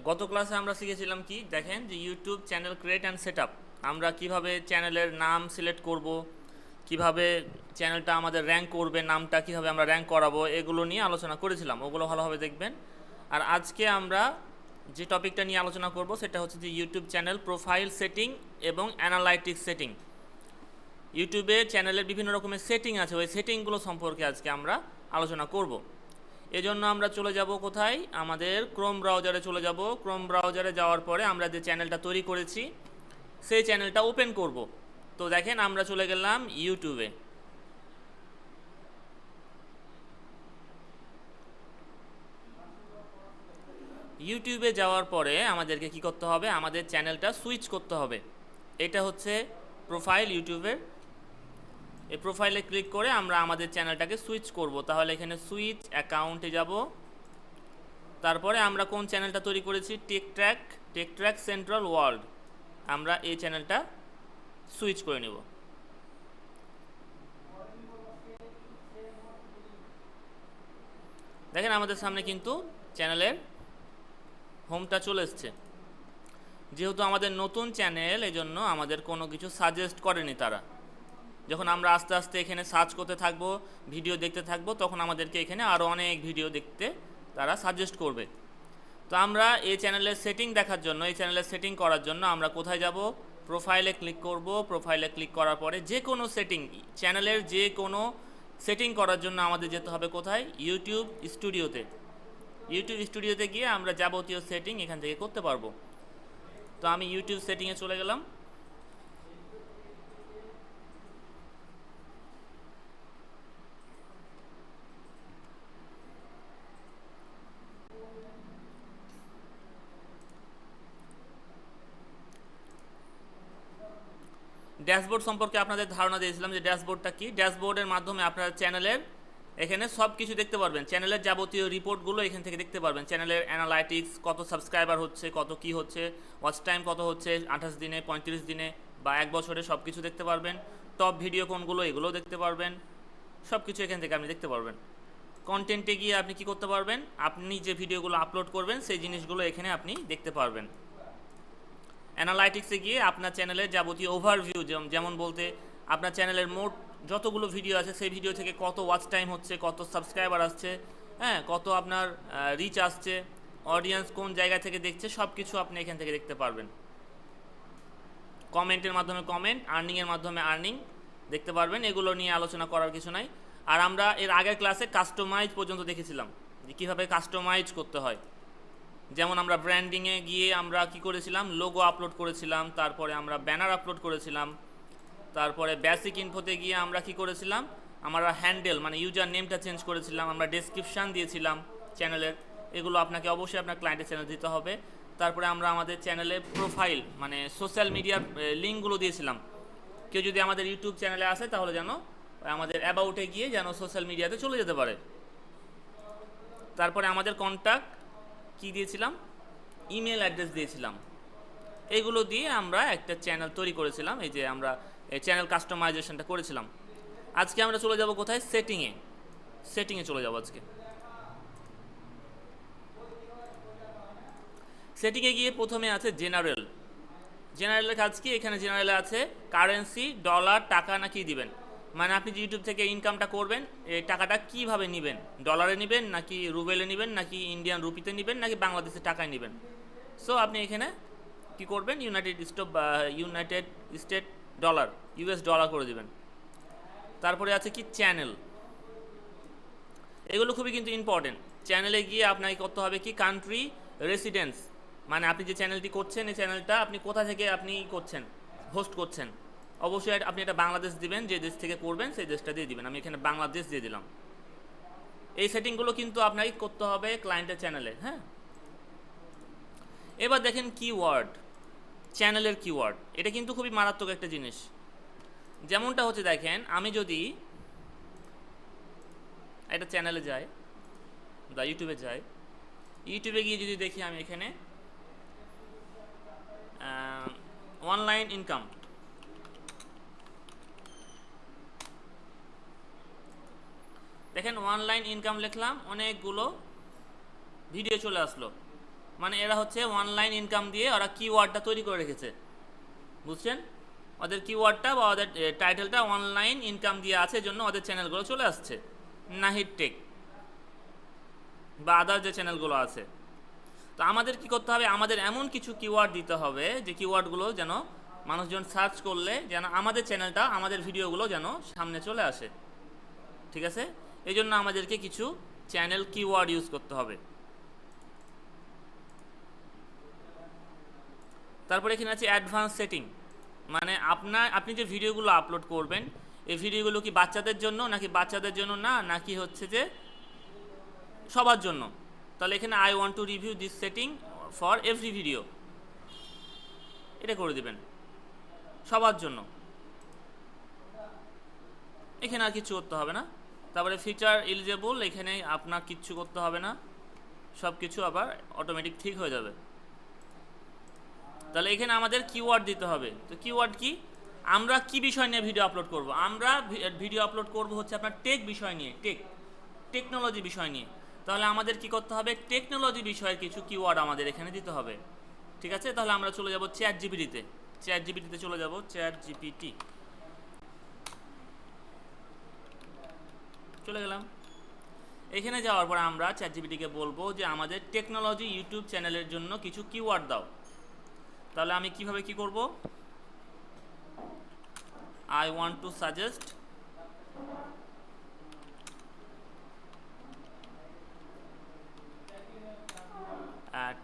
গত ক্লাসে আমরা শিখেছিলাম কি দেখেন যে YouTube channel create and set up. আমরা কিভাবে চ্যানেলের নাম সিলেক্ট করব, কিভাবে চ্যানেলটা আমাদের র্যাঙ্ক করবে, নামটা কিভাবে আমরা র্যাঙ্ক করাবো, এগুলো নিয়ে আলোচনা করেছিলাম। ওগুলো ভালোভাবে দেখবেন। আর আজকে আমরা যে টপিকটা নিয়ে আলোচনা করব সেটা হচ্ছে যে ইউটিউব চ্যানেল প্রোফাইল সেটিং এবং অ্যানালাইটিক্স সেটিং। ইউটিউবে চ্যানেলের বিভিন্ন রকমের সেটিং আছে, ওই সেটিংগুলো সম্পর্কে আজকে আমরা আলোচনা করব। এজন্য আমরা চলে যাব কোথায়, আমাদের ক্রোম ব্রাউজারে চলে যাব। ক্রোম ব্রাউজারে যাওয়ার পরে আমরা যে চ্যানেলটা তৈরি করেছি সেই চ্যানেলটা ওপেন করব। তো দেখেন আমরা চলে গেলাম ইউটিউবে। ইউটিউবে যাওয়ার পরে আমাদেরকে কি করতে হবে, আমাদের চ্যানেলটা সুইচ করতে হবে। এটা হচ্ছে প্রোফাইল ইউটিউবের। এই প্রোফাইলে ক্লিক করে আমরা আমাদের চ্যানেলটাকে সুইচ করব। তাহলে এখানে সুইচ অ্যাকাউন্টে যাব। তারপরে আমরা কোন চ্যানেলটা তৈরি করেছি, টেক ট্র্যাক সেন্ট্রাল ওয়ার্ল্ড, আমরা এই চ্যানেলটা সুইচ করে নেব। দেখেন আমাদের সামনে কিন্তু চ্যানেলের হোমটা চলে এসছে। যেহেতু আমাদের নতুন চ্যানেল, এই জন্য আমাদের কোনো কিছু সাজেস্ট করেনি তারা। যখন আমরা আস্তে আস্তে এখানে সার্চ করতে থাকবো, ভিডিও দেখতে থাকবো, তখন আমাদেরকে এখানে আরও অনেক ভিডিও দেখতে তারা সাজেস্ট করবে। তো আমরা এই চ্যানেলের সেটিং দেখার জন্য, এই চ্যানেলের সেটিং করার জন্য আমরা কোথায় যাব, প্রোফাইলে ক্লিক করব। প্রোফাইলে ক্লিক করার পরে যে কোনো সেটিং, চ্যানেলের যে কোনো সেটিং করার জন্য আমাদের যেতে হবে কোথায়, ইউটিউব স্টুডিওতে। ইউটিউব স্টুডিওতে গিয়ে আমরা যাবতীয় সেটিং এখান থেকে করতে পারবো। তো আমি ইউটিউব সেটিংয়ে চলে গেলাম। ড্যাশবোর্ড সম্পর্কে আপনাদের ধারণা দিয়েছিলাম যে ড্যাশবোর্ডটা কি। ড্যাশবোর্ডের মাধ্যমে আপনারা চ্যানেলের এখানে সব কিছু দেখতে পারবেন। চ্যানেলের যাবতীয় রিপোর্টগুলো এখান থেকে দেখতে পারবেন। চ্যানেলের অ্যানালাইটিক্স, কত সাবস্ক্রাইবার হচ্ছে, কত কি হচ্ছে, ওয়াচ টাইম কত হচ্ছে, 28 দিনে, 35 দিনে বা 1 বছরে, সব কিছু দেখতে পারবেন। টপ ভিডিও কোনগুলো, এগুলোও দেখতে পারবেন। সব কিছু এখান থেকে আপনি দেখতে পারবেন। কন্টেন্টে গিয়ে আপনি কি করতে পারবেন, আপনি যে ভিডিওগুলো আপলোড করবেন সেই জিনিসগুলো এখানে আপনি দেখতে পারবেন। অ্যানালাইটিক্সে গিয়ে আপনার চ্যানেলের যাবতীয় ওভারভিউ, যেমন বলতে আপনার চ্যানেলের মোট যতগুলো ভিডিও আছে সেই ভিডিও থেকে কত ওয়াচ টাইম হচ্ছে, কত সাবস্ক্রাইবার আসছে, হ্যাঁ, কত আপনার রিচ আসছে, অডিয়েন্স কোন জায়গা থেকে দেখছে, সব কিছু আপনি এখান থেকে দেখতে পারবেন। কমেন্টের মাধ্যমে কমেন্ট, আর্নিংয়ের মাধ্যমে আর্নিং দেখতে পারবেন। এগুলো নিয়ে আলোচনা করার কিছু নাই। আর আমরা এর আগের ক্লাসে কাস্টমাইজ পর্যন্ত দেখেছিলাম যে কীভাবে কাস্টমাইজ করতে হয়। যেমন আমরা ব্র্যান্ডিংয়ে গিয়ে আমরা কি করেছিলাম, লোগো আপলোড করেছিলাম, তারপরে আমরা ব্যানার আপলোড করেছিলাম, তারপরে বেসিক ইনফোতে গিয়ে আমরা কি করেছিলাম, আমরা হ্যান্ডেল মানে ইউজার নেমটা চেঞ্জ করেছিলাম, আমরা ডেসক্রিপশান দিয়েছিলাম চ্যানেলের। এগুলো আপনাকে অবশ্যই আপনার ক্লায়েন্টের চ্যানেল দিতে হবে। তারপরে আমরা আমাদের চ্যানেলের প্রোফাইল মানে সোশ্যাল মিডিয়ার লিঙ্কগুলো দিয়েছিলাম। কেউ যদি আমাদের ইউটিউব চ্যানেলে আসে তাহলে যেন আমাদের অ্যাবাউটে গিয়ে যেন সোশ্যাল মিডিয়াতে চলে যেতে পারে। তারপরে আমাদের কন্ট্যাক্ট কি দিয়েছিলাম, ইমেল অ্যাড্রেস দিয়েছিলাম। এগুলো দিয়ে আমরা একটা চ্যানেল তৈরি করেছিলাম। এই যে আমরা এই চ্যানেল কাস্টমাইজেশনটা করেছিলাম। আজকে আমরা চলে যাব কোথায়, সেটিংয়ে চলে যাব আজকে। সেটিংয়ে গিয়ে প্রথমে আছে জেনারেলের কাজ কি, এখানে জেনারেলে আছে কারেন্সি, ডলার, টাকা না কি দিবেন, মানে আপনি যে ইউটিউব থেকে ইনকামটা করবেন এই টাকাটা কিভাবে নেবেন, ডলারে নেবেন নাকি রুবেলে নেবেন নাকি ইন্ডিয়ান রুপিতে নেবেন নাকি বাংলাদেশের টাকায় নেবেন। সো আপনি এখানে কি করবেন, United state dollar, US dollar করে দেবেন। তারপরে আছে কি চ্যানেল, এগুলো খুবই কিন্তু ইম্পর্টেন্ট। চ্যানেলে গিয়ে আপনাকে করতে হবে কি, কান্ট্রি রেসিডেন্স, মানে আপনি যে চ্যানেলটি করছেন এই চ্যানেলটা আপনি কোথা থেকে আপনি করছেন, হোস্ট করছেন। অবশ্যই আপনি এটা বাংলাদেশ দিবেন, যে দেশ থেকে করবেন সেই দেশটা দিয়ে দিবেন। আমি এখানে বাংলাদেশ দিয়ে দিলাম। এই সেটিংগুলো কিন্তু আপনাকে করতে হবে ক্লায়েন্টের চ্যানেলে। হ্যাঁ, এবার দেখেন কিওয়ার্ড, চ্যানেলের কিওয়ার্ড, এটা কিন্তু খুবই মারাত্মক একটা জিনিস। যেমনটা হচ্ছে দেখেন, আমি যদি একটা চ্যানেলে যাই বা ইউটিউবে যাই, ইউটিউবে গিয়ে যদি দেখি আমি এখানে অনলাইন ইনকাম, দেখেন অনলাইন ইনকাম লিখলাম, অনেকগুলো ভিডিও চলে আসলো। মানে এরা হচ্ছে অনলাইন ইনকাম দিয়ে ওরা কিওয়ার্ডটা তৈরি করে রেখেছে, বুঝছেন? ওদের কিওয়ার্ডটা বা ওদের টাইটেলটা অনলাইন ইনকাম দিয়ে আছে, জন্য ওদের চ্যানেলগুলো চলে আসছে, নাহিদ টেক বা আদার যে চ্যানেলগুলো আছে। তো আমাদের কি করতে হবে, আমাদের এমন কিছু কিওয়ার্ড দিতে হবে যে কিওয়ার্ডগুলো যেন মানুষজন সার্চ করলে যেন আমাদের চ্যানেলটা, আমাদের ভিডিওগুলো যেন সামনে চলে আসে, ঠিক আছে? এই জন্য আমাদেরকে কিছু চ্যানেল কিওয়ার্ড ইউজ করতে হবে। তারপরে এখানে আছে অ্যাডভান্স সেটিং, মানে আপনি যে ভিডিওগুলো আপলোড করবেন এই ভিডিওগুলো কি বাচ্চাদের জন্য নাকি বাচ্চাদের জন্য না, নাকি হচ্ছে যে সবার জন্য। তাহলে এখানে I want to review this setting for every video, এটা করে দিবেন সবার জন্য। এখানে আর কিছু করতে হবে না। তারপরে ফিচার এলিজেবল, এখানে আপনার কিচ্ছু করতে হবে না, সব কিছু আবার অটোমেটিক ঠিক হয়ে যাবে। তাহলে এখানে আমাদের কিওয়ার্ড দিতে হবে। তো কিওয়ার্ড কি, আমরা কি বিষয় নিয়ে ভিডিও আপলোড করব? আমরা ভিডিও আপলোড করব হচ্ছে আপনার টেক বিষয় নিয়ে, টেকনোলজি বিষয় নিয়ে। তাহলে আমাদের কি করতে হবে, টেকনোলজি বিষয়ের কিছু কিওয়ার্ড আমাদের এখানে দিতে হবে, ঠিক আছে? তাহলে আমরা চলে যাব চ্যাট জিপিটিতে চলে যাব, চ্যাট জিপিটি চলে গেলাম। এখানে যাওয়ার পর আমরা চ্যাট জিপিটিকে বলবো যে আমাদের টেকনোলজি ইউটিউব চ্যানেলের জন্য কিছু কিওয়ার্ড দাও। তাহলে আমি কিভাবে কি করব, I want to suggest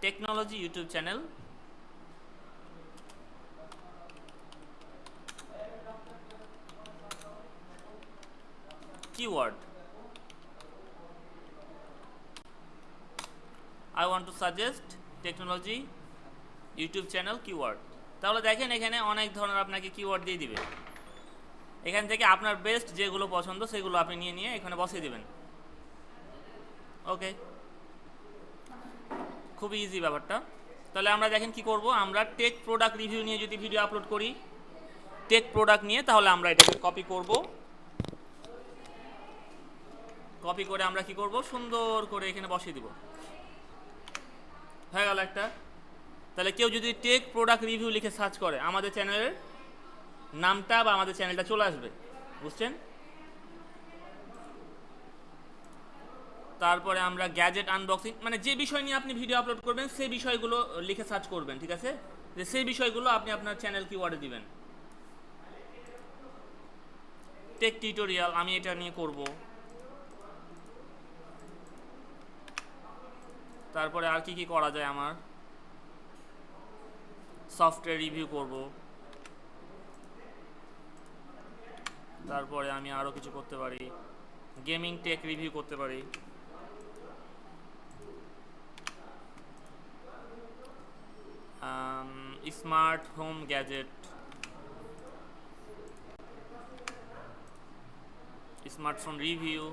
technology YouTube channel keyword. I want to suggest technology YouTube channel keyword. তাহলে দেখেন এখানে অনেক ধরনের আপনাকে কিওয়ার্ড দিয়ে দিবে। এখান থেকে আপনার বেস্ট যেগুলো পছন্দ সেগুলো আপনি নিয়ে এখানে বসিয়ে দিবেন। ওকে, খুবই ইজি ব্যাপারটা। তাহলে আমরা দেখেন কি করব, আমরা টেক প্রোডাক্ট রিভিউ নিয়ে যদি ভিডিও আপলোড করি, টেক প্রোডাক্ট নিয়ে, তাহলে আমরা এটাকে কপি করব। কপি করে আমরা কি করব, সুন্দর করে এখানে বসিয়ে দিব, হয়ে গেল একটা। তাহলে কেউ যদি টেক প্রোডাক্ট রিভিউ লিখে সার্চ করে, আমাদের চ্যানেলের নামটা বা আমাদের চ্যানেলটা চলে আসবে, বুঝছেন? তারপরে আমরা গ্যাজেট আনবক্সিং, মানে যে বিষয় নিয়ে আপনি ভিডিও আপলোড করবেন সেই বিষয়গুলো লিখে সার্চ করবেন, ঠিক আছে? যে সেই বিষয়গুলো আপনি আপনার চ্যানেল কিওয়ার্ডে দিবেন। টেক টিউটোরিয়াল, আমি এটা নিয়ে করব। তারপরে আর কি করা যায়, আমার সফটওয়্যার রিভিউ করব। তারপরে আমি আরও কিছু করতে পারি, গেমিং টেক রিভিউ করতে পারি। Smart home gadget, smartphone review.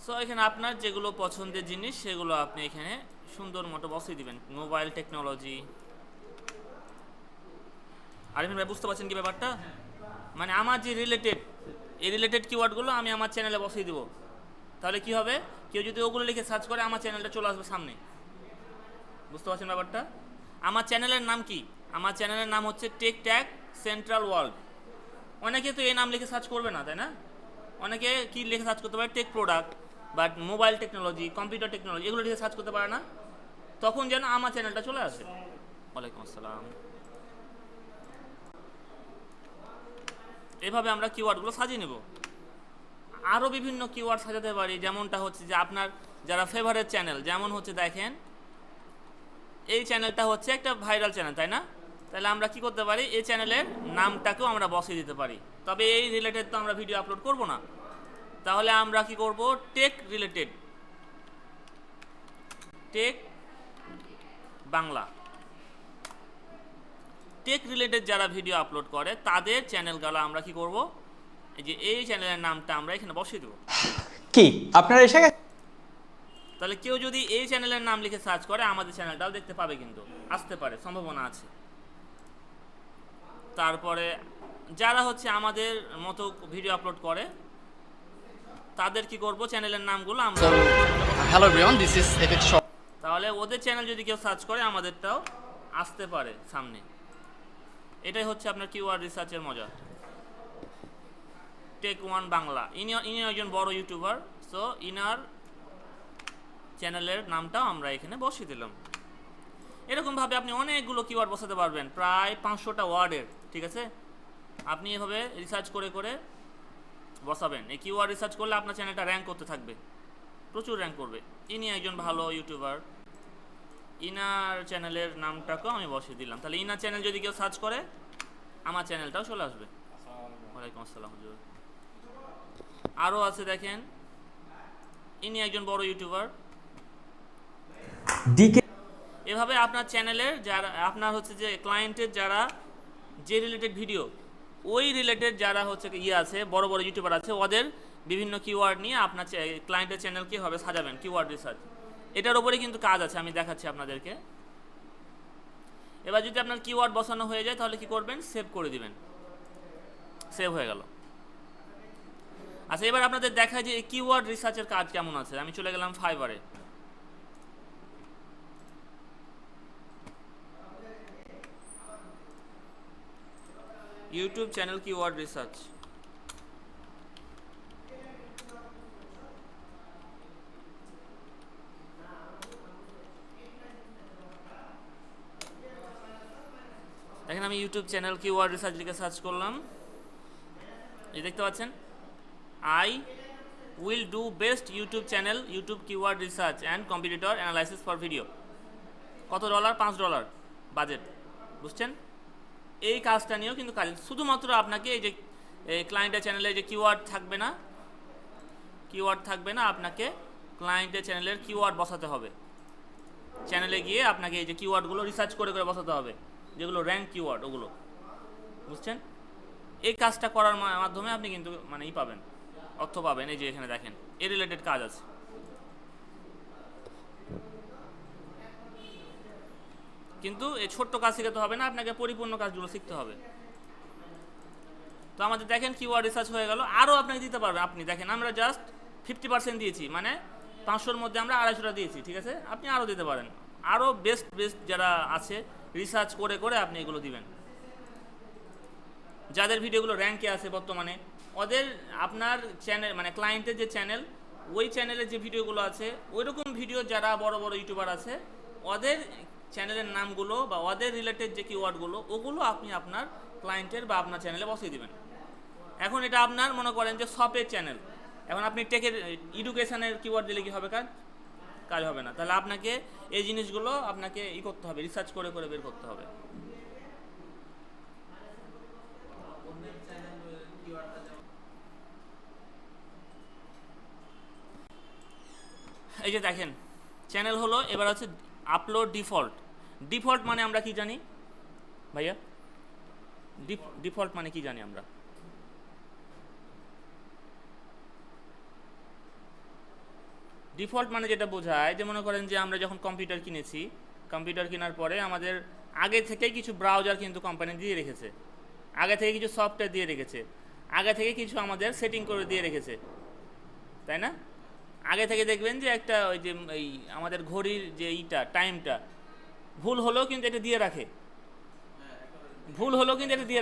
So এখানে আপনার যেগুলো পছন্দের জিনিস সেগুলো আপনি এখানে সুন্দর মতো বসিয়ে দিবেন। মোবাইল টেকনোলজি, আরিফিন ভাই বুঝতে পারছেন কি ব্যাপারটা? মানে আমার যে এই রিলেটেড কিওয়ার্ডগুলো আমি আমার চ্যানেলে বসিয়ে দিব। তাহলে কি হবে, কেউ যদি ওগুলো লিখে সার্চ করে আমার চ্যানেলটা চলে আসবে সামনে। বুঝতে পারছেন ব্যাপারটা? আমার চ্যানেলের নাম কি, আমার চ্যানেলের নাম হচ্ছে টেক ট্যাগ সেন্ট্রাল ওয়ার্ল্ড। অনেকে তো এই নাম লিখে সার্চ করবে না, তাই না? অনেকে কি লিখে সার্চ করতে পারে, টেক প্রোডাক্ট বা মোবাইল টেকনোলজি, কম্পিউটার টেকনোলজি, এগুলো লিখে সার্চ করতে পারে না। তখন যেন আমার চ্যানেলটা চলে আসে। ওয়ালাইকুম আসসালাম। এভাবে আমরা কিওয়ার্ডগুলো সাজিয়ে নেব। আরও বিভিন্ন কিওয়ার্ড সাজাতে পারি, যেমনটা হচ্ছে যে আপনার যারা ফেভারিট চ্যানেল, যেমন হচ্ছে দেখেন এই চ্যানেলটা হচ্ছে একটা ভাইরাল চ্যানেল, তাই না? তাহলে আমরা কি করতে পারি, এই চ্যানেলের নামটাকেও আমরা বসিয়ে দিতে পারি। তবে এই রিলেটেড তো আমরা ভিডিও আপলোড করব না। তাহলে আমরা কি করব, tech related, tech Bangla, tech related যারা ভিডিও আপলোড করে তাদের চ্যানেলগুলো আমরা কি করব, এই যে এই চ্যানেলের নামটা আমরা এখানে বসিয়ে দেব। কি আপনারা এসে গেছে? তাহলে কেউ যদি এই চ্যানেলের নাম লিখে সার্চ করে আমাদের চ্যানেলটাও দেখতে পাবে, কিন্তু আসতে পারে, সম্ভাবনা আছে। তারপরে যারা হচ্ছে আমাদের মতো ভিডিও আপলোড করে তাদের কি করব, চ্যানেলের নামগুলো আমরা So, hello everyone, this is FX Shop. তাহলে ওদের চ্যানেল যদি কেউ সার্চ করে আমাদেরটাও আসতে পারে সামনে। এটাই হচ্ছে আপনার কিওয়ার্ড রিসার্চের মজা। টেক ওয়ান বাংলা, ইনি একজন বড় ইউটিউবার, সো ইনার চ্যানেলের নামটাও আমরা এখানে বসিয়ে দিলাম। এরকমভাবে আপনি অনেকগুলো কিওয়ার্ড বসাতে পারবেন, প্রায় 500টা ওয়ার্ডের, ঠিক আছে। আপনি এভাবে রিসার্চ করে করে বসাবেন। এই কিওয়ার্ড রিসার্চ করলে আপনার চ্যানেলটা র্যাঙ্ক করতে থাকবে, প্রচুর র্যাঙ্ক করবে। ইনি একজন ভালো ইউটিউবার, ইনার চ্যানেলের নামটাকেও আমি বসিয়ে দিলাম। তাহলে ইনার চ্যানেল যদি কেউ সার্চ করে আমার চ্যানেলটাও চলে আসবে। ওয়ালাইকুম আসসালাম হুজুর। আরও আছে দেখেন, ইনি একজন বড় ইউটিউবার। ডিকে এভাবে আপনার চ্যানেলের যারা আপনার হচ্ছে যে ক্লায়েন্টের যারা যে রিলেটেড ভিডিও, ওই রিলেটেড যারা হচ্ছে আছে বড় বড় ইউটিউবার আছে, ওদের বিভিন্ন কিওয়ার্ড নিয়ে আপনার ক্লায়েন্টের চ্যানেল কীভাবে সাজাবেন, কিওয়ার্ড রিসার্চ, এটার উপরে কিন্তু কাজ আছে, আমি দেখাচ্ছি আপনাদেরকে। এবার যদি আপনার কিওয়ার্ড বসানো হয়ে যায় তাহলে কি করবেন, সেভ করে দিবেন। সেভ হয়ে গেল। আচ্ছা, এবার আপনাদের দেখায় যে এই কিওয়ার্ড রিসার্চের কাজ কেমন আছে। আমি চলে গেলাম ফাইবারে। YouTube channel keyword research. দেখেন আমি ইউটিউব চ্যানেল কিওয়ার্ড রিসার্চ লিখে সার্চ করলাম, এই দেখতে পাচ্ছেন, I will do best YouTube channel YouTube keyword research and competitor analysis for video. কত ডলার? $5 বাজেট। বুঝছেন? এই কাজটা নিয়েও কিন্তু কাজ, শুধুমাত্র আপনাকে এই যে ক্লায়েন্টের চ্যানেলে যে কিওয়ার্ড থাকবে না, আপনাকে ক্লায়েন্টের চ্যানেলের কিওয়ার্ড বসাতে হবে। চ্যানেলে গিয়ে আপনাকে এই যে কিওয়ার্ডগুলো রিসার্চ করে করে বসাতে হবে, যেগুলো র্যাঙ্ক কিওয়ার্ড ওগুলো। বুঝছেন? এই কাজটা করার মাধ্যমে আপনি কিন্তু মানে পাবেন, অর্থ পাবেন। এই যে এখানে দেখেন এই রিলেটেড কাজ আছে। কিন্তু এই ছোট্ট কাজ শিখতে হবে না, আপনাকে পরিপূর্ণ কাজগুলো শিখতে হবে। তো আমাদের দেখেন কিওয়ার্ড রিসার্চ হয়ে গেল। আরও আপনাকে দিতে পারবেন। আপনি দেখেন আমরা জাস্ট 50% দিয়েছি, মানে 500-র মধ্যে আমরা 250টা দিয়েছি, ঠিক আছে। আপনি আরও দিতে পারেন, আরও বেস্ট যারা আছে রিসার্চ করে করে আপনি এগুলো দিবেন। যাদের ভিডিওগুলো র্যাঙ্কে আছে বর্তমানে, ওদের আপনার চ্যানেল মানে ক্লায়েন্টের যে চ্যানেল, ওই চ্যানেলের যে ভিডিওগুলো আছে, ওইরকম ভিডিও যারা বড় বড় ইউটিউবার আছে, ওদের চ্যানেলের নামগুলো বা ওদের রিলেটেড যে কিওয়ার্ডগুলো, ওগুলো আপনি আপনার ক্লায়েন্টের বা আপনার চ্যানেলে বসিয়ে দিবেন। এখন এটা আপনার মনে করেন যে শপের চ্যানেল, এখন আপনি টেকের এডুকেশনের কিওয়ার্ড দিলে কি হবে? কাজ হবে না। তাহলে আপনাকে এই জিনিসগুলো আপনাকে করতে হবে, রিসার্চ করে করে বের করতে হবে। এই যে দেখেন চ্যানেল হলো, এবার হচ্ছে আপলোড ডিফল্ট মানে আমরা কি জানি ভাইয়া? ডিফল্ট মানে কি জানি আমরা? ডিফল্ট মানে যেটা বোঝায় যে মনে করেন যে আমরা যখন কম্পিউটার কিনেছি, কম্পিউটার কেনার পরে আমাদের আগে থেকেই কিছু ব্রাউজার কিন্তু কোম্পানি দিয়ে রেখেছে, আগে থেকে কিছু সফটওয়্যার দিয়ে রেখেছে, আগে থেকে কিছু আমাদের সেটিং করে দিয়ে রেখেছে, তাই না? আগে থেকে দেখবেন যে একটা ওই যে এই আমাদের ঘড়ির যে টাইমটা ভুল হলেও কিন্তু এটা দিয়ে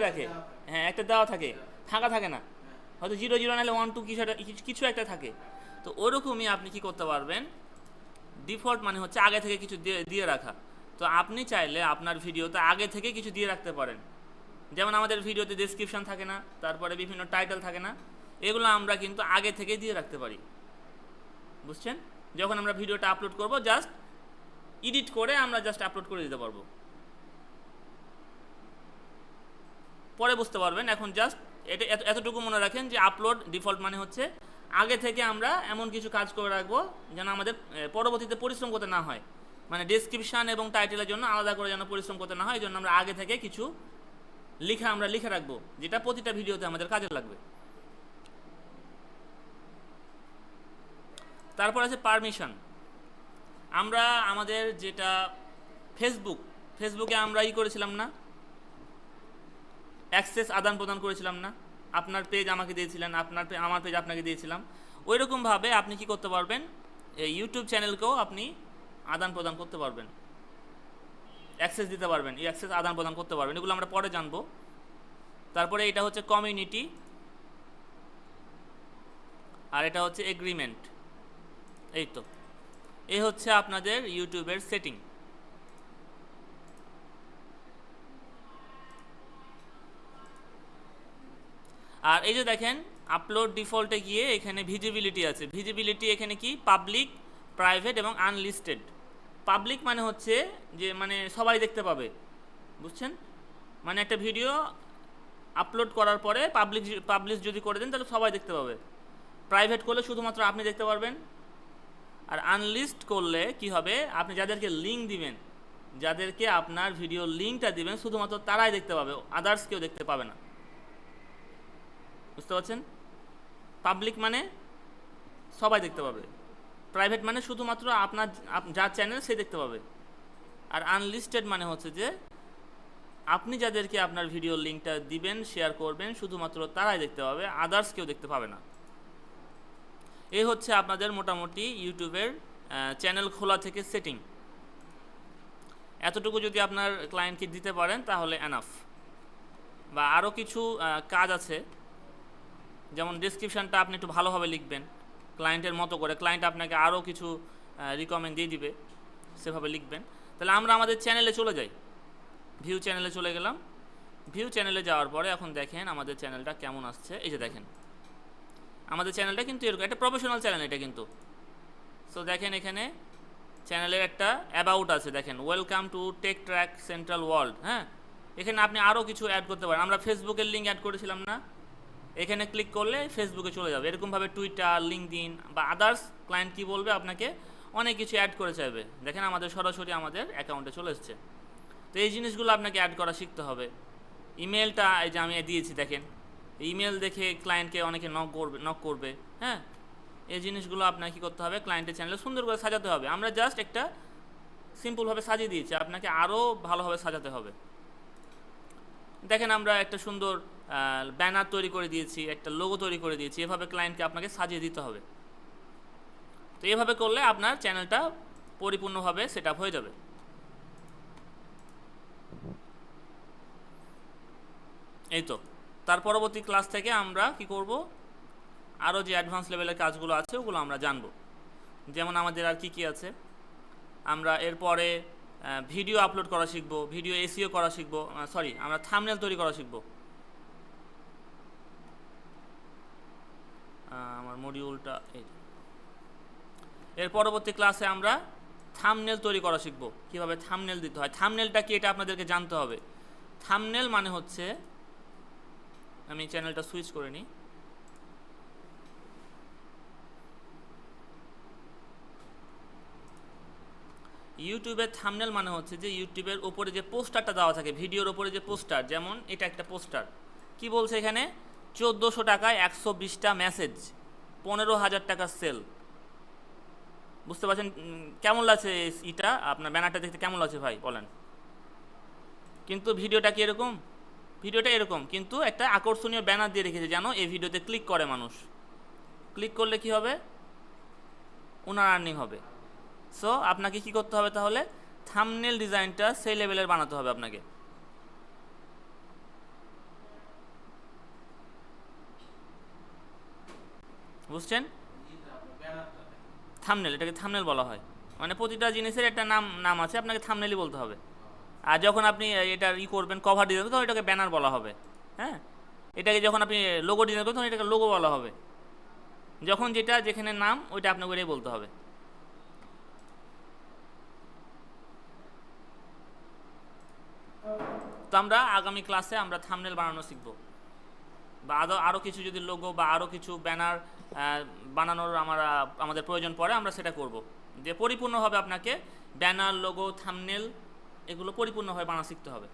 রাখে, হ্যাঁ একটা দেওয়া থাকে, ফাঁকা থাকে না, হয়তো 00 নাহলে 12 কিছু একটা থাকে। তো ওরকমই আপনি কি করতে পারবেন, ডিফল্ট মানে হচ্ছে আগে থেকে কিছু দিয়ে রাখা। তো আপনি চাইলে আপনার ভিডিওতে আগে থেকে কিছু দিয়ে রাখতে পারেন। যেমন আমাদের ভিডিওতে ডেসক্রিপশন থাকে না, তারপরে বিভিন্ন টাইটেল থাকে না, এগুলো আমরা কিন্তু আগে থেকে দিয়ে রাখতে পারি। বুঝছেন? যখন আমরা ভিডিওটা আপলোড করব, জাস্ট এডিট করে আমরা জাস্ট আপলোড করে দিতে পারবো, পরে বুঝতে পারবেন। এখন জাস্ট এটা এতটুকু মনে রাখেন যে আপলোড ডিফল্ট মানে হচ্ছে আগে থেকে আমরা এমন কিছু কাজ করে রাখবো যেন আমাদের পরবর্তীতে পরিশ্রম করতে না হয়, মানে ডেসক্রিপশান এবং টাইটেলের জন্য আলাদা করে যেন পরিশ্রম করতে না হয়, এই জন্য আমরা আগে থেকে কিছু লিখে রাখবো, যেটা প্রতিটা ভিডিওতে আমাদের কাজে লাগবে। তারপর আছে পারমিশন। আমরা আমাদের যেটা ফেসবুকে আমরা করেছিলাম না, অ্যাক্সেস আদান প্রদান করেছিলাম না, আপনার পেজ আমাকে দিয়েছিলেন, আমার পেজ আপনাকে দিয়েছিলাম, ওই রকমভাবে আপনি কি করতে পারবেন, এই ইউটিউব চ্যানেলকেও আপনি আদান প্রদান করতে পারবেন, অ্যাক্সেস দিতে পারবেন, এই অ্যাক্সেস আদান প্রদান করতে পারবেন। এগুলো আমরা পরে জানবো। তারপরে এটা হচ্ছে কমিউনিটি, আর এটা হচ্ছে এগ্রিমেন্ট। এই তো, এই হচ্ছে আপনাদের ইউটিউবের সেটিং। আর এই যে দেখেন আপলোড ডিফল্টে গিয়ে এখানে ভিজিবিলিটি আছে। ভিজিবিলিটি এখানে কি পাবলিক, প্রাইভেট এবং আনলিস্টেড। পাবলিক মানে হচ্ছে যে মানে সবাই দেখতে পাবে, বুঝছেন? মানে একটা ভিডিও আপলোড করার পরে পাবলিশ যদি করে দেন তাহলে সবাই দেখতে পাবে। প্রাইভেট করলে শুধুমাত্র আপনি দেখতে পারবেন। আর আনলিস্ট করলে কি হবে, আপনি যাদেরকে লিঙ্ক দিবেন, যাদেরকে আপনার ভিডিও লিঙ্কটা দিবেন, শুধুমাত্র তারাই দেখতে পাবে, আদার্স কেউ দেখতে পাবে না। বুঝতে পারছেন? পাবলিক মানে সবাই দেখতে পাবে, প্রাইভেট মানে শুধুমাত্র আপনার যার চ্যানেল সে দেখতে পাবে। আর আনলিস্টেড মানে হচ্ছে যে আপনি যাদেরকে আপনার ভিডিও লিঙ্কটা দিবেন, শেয়ার করবেন, শুধুমাত্র তারাই দেখতে পাবে, আদার্স কেউ দেখতে পাবে না। এই হচ্ছে আপনাদের মোটামুটি ইউটিউবের চ্যানেল খোলা থেকে সেটিং। এতটুকু যদি আপনার ক্লায়েন্টকে দিতে পারেন তাহলে এনাফ। বা আরও কিছু কাজ আছে, যেমন ডেসক্রিপশানটা আপনি একটু ভালোভাবে লিখবেন ক্লায়েন্টের মতো করে, ক্লায়েন্ট আপনাকে আরও কিছু রিকমেন্ড দিয়ে দিবে, সেভাবে লিখবেন। তাহলে আমরা আমাদের চ্যানেলে চলে যাই, ভিউ চ্যানেলে চলে গেলাম। ভিউ চ্যানেলে যাওয়ার পরে এখন দেখেন আমাদের চ্যানেলটা কেমন আসছে। এই যে দেখেন আমাদের চ্যানেলটা কিন্তু এরকম একটা প্রফেশনাল চ্যানেল এটা কিন্তু। সো দেখেন এখানে চ্যানেলের একটা অ্যাবাউট আছে, দেখেন welcome to tech track central world. হ্যাঁ, এখানে আপনি আরও কিছু অ্যাড করতে পারেন। আমরা ফেসবুকের লিঙ্ক অ্যাড করেছিলাম না, এখানে ক্লিক করলে ফেসবুকে চলে যাবে। এরকমভাবে টুইটার, লিঙ্কডইন বা আদার্স ক্লায়েন্ট কী বলবে, আপনাকে অনেক কিছু অ্যাড করে চাইবে। দেখেন আমাদের সরাসরি আমাদের অ্যাকাউন্টে চলে এসছে। তো এই জিনিসগুলো আপনাকে অ্যাড করা শিখতে হবে। ইমেলটা এই যে আমি দিয়েছি, দেখেন ইমেল দেখে ক্লায়েন্টকে অনেকে নক করবে। হ্যাঁ, এই জিনিসগুলো আপনাকে কী করতে হবে, ক্লায়েন্টের চ্যানেলে সুন্দর করে সাজাতে হবে। আমরা জাস্ট একটা সিম্পলভাবে সাজিয়ে দিয়েছি, আপনাকে আরও ভালোভাবে সাজাতে হবে। দেখেন আমরা একটা সুন্দর ব্যানার তৈরি করে দিয়েছি, একটা লোগো তৈরি করে দিয়েছি। এভাবে ক্লায়েন্টকে আপনাকে সাজিয়ে দিতে হবে। তো এভাবে করলে আপনার চ্যানেলটা পরিপূর্ণভাবে সেট আপ হয়ে যাবে। এই তো, তার পরবর্তী ক্লাস থেকে আমরা কি করব, আরও যে অ্যাডভান্স লেভেলের কাজগুলো আছে ওগুলো আমরা জানব। যেমন আমাদের আর কি আছে, আমরা এরপরে ভিডিও আপলোড করা শিখব, ভিডিও এসইও করা শিখব, আমরা থাম্বনেল তৈরি করা শিখব। আমার মডিউলটা এর পরবর্তী ক্লাসে আমরা থাম্বনেল তৈরি করা শিখব, কীভাবে থাম্বনেল দিতে হয়। থাম্বনেলটা কি এটা আপনাদেরকে জানতে হবে। থাম্বনেল মানে হচ্ছে, আমি চ্যানেলটা সুইচ করে নিই। ইউটিউবের থাম্বনেল মানে হচ্ছে যে ইউটিউবের উপরে যে পোস্টারটা দেওয়া থাকে, ভিডিওর উপরে যে পোস্টার, যেমন এটা একটা পোস্টার, কি বলছে এখানে 1400 টাকায় 120টা মেসেজ, 15,000 টাকা সেল। বুঝতে পারছেন কেমন লাগছে এটা, আপনার ব্যানারটা দেখতে কেমন লাগছে ভাই বলেন? কিন্তু ভিডিওটা কি এরকম, ভিডিওটা এরকম, কিন্তু একটা আকর্ষণীয় ব্যানার দিয়ে রেখেছে যেন এই ভিডিওতে ক্লিক করে মানুষ। ক্লিক করলে কি হবে, ওনার আর্নিং হবে। সো আপনাকে কি করতে হবে তাহলে, থাম্বনেল ডিজাইনটা সেই লেভেলের বানাতে হবে আপনাকে। বুঝছেন? থাম্বনেল, এটাকে থাম্বনেল বলা হয়। মানে প্রতিটা জিনিসের একটা নাম আছে, আপনাকে থাম্বনেলই বলতে হবে। আর যখন আপনি এটা করবেন, কভার ডিজাইন তখন এটাকে ব্যানার বলা হবে। হ্যাঁ, এটাকে যখন আপনি লোগো ডিজাইন করবেন তখন এটাকে লোগো বলা হবে। যখন যেটা যেখানে নাম ওইটা আপনাকে ওইটাই বলতে হবে। তো আমরা আগামী ক্লাসে আমরা থাম্বনেল বানানো শিখব, বা আরও কিছু যদি লোগো বা আরও কিছু ব্যানার বানানোর আমাদের প্রয়োজন পড়ে আমরা সেটা করব। যে পরিপূর্ণভাবে আপনাকে ব্যানার, লোগো, থাম্বনেল এগুলো পরিপূর্ণভাবে বানানো শিখতে হবে।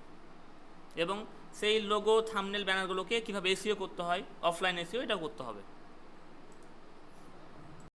এবং সেই লোগো, থাম্বনেল, ব্যানারগুলোকে কীভাবে এসইও করতে হয়, অফলাইন এসইও এটাও করতে হবে।